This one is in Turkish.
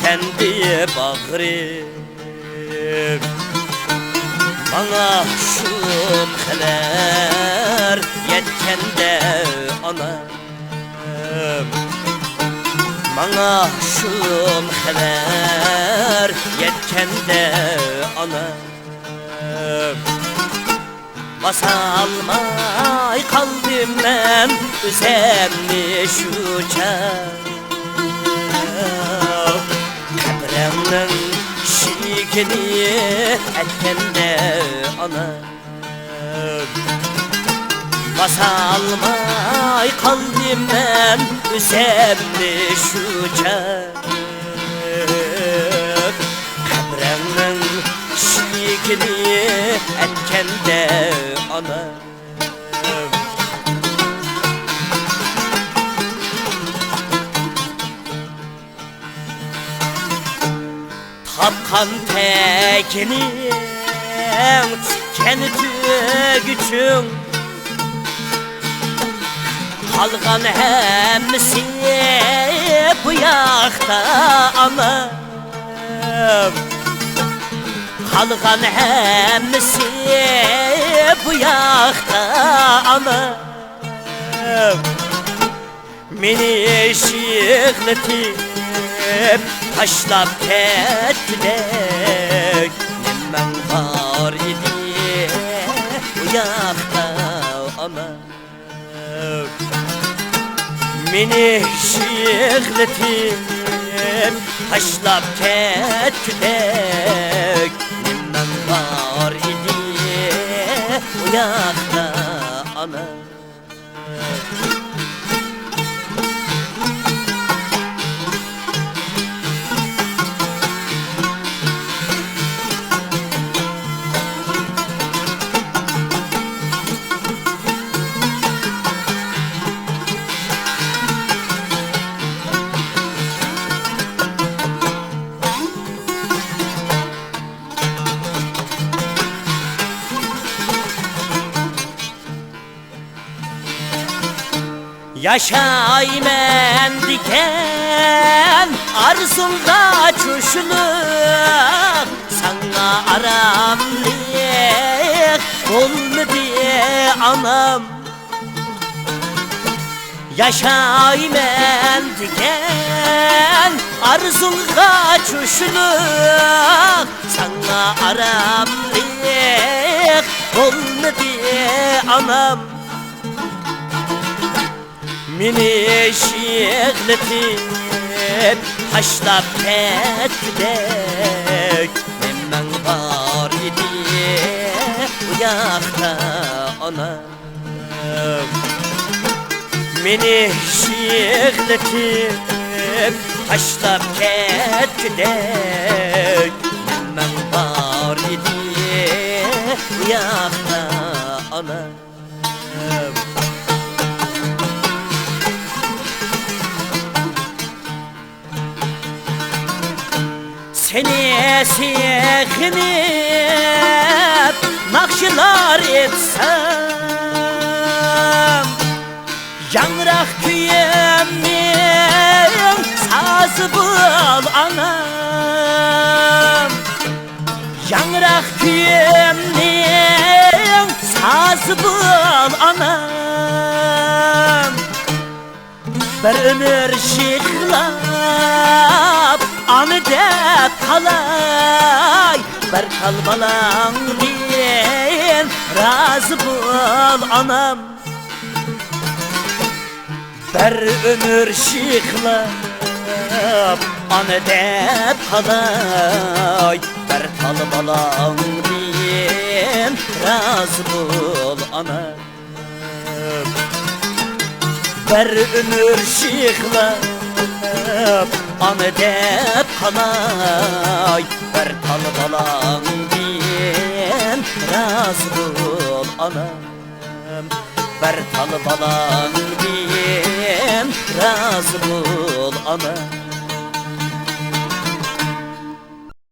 kendi bağrım. Bana şum xələr yetkəndə anam, bana şum xələr yetkəndə anam. Basalmay kaldım ben üzemni şu kabremden şikini etkende anam. Basalmay kaldım ben üzemni şu kabremden şikini etkende anam. Tapkan tekini kendi gücün, kalgan hemsi bu yakta anam. Kalgan hemsi bu yakta anam. Meni şıklatıp taşlap ketmek nemmen var idi bu yakta anam. Meni şıklatıp taşlap ketmek nemmen var idi bu yakta anam. Yaşaymen diken arzumda çuşulur, sana aramlık olmadı anam. Yaşaymen diken arzumda çuşulur, sana aramlık olmadı anam. Meni şıklatıp taşlap ketmek nemmen var idi bu yakta anam. Meni şıklatıp taşlap ketmek nemmen var idi bu yakta anam. Seni sekinip nakşılar etsem, yanrak küyemin sazı bul anam. Yanrak küyemin sazı bul anam. Bir ömür şıklap anı dep kalay, bir kalbalan diyen razı bul anam. Bir ömür şıklap anı dep kalay, bir kalbalan diyen razı bul anam. Bir ömür şıklap anı dep kalay, bir kalbalan diyen razı bul anam. Bir kalbalan diyen razı bul anam.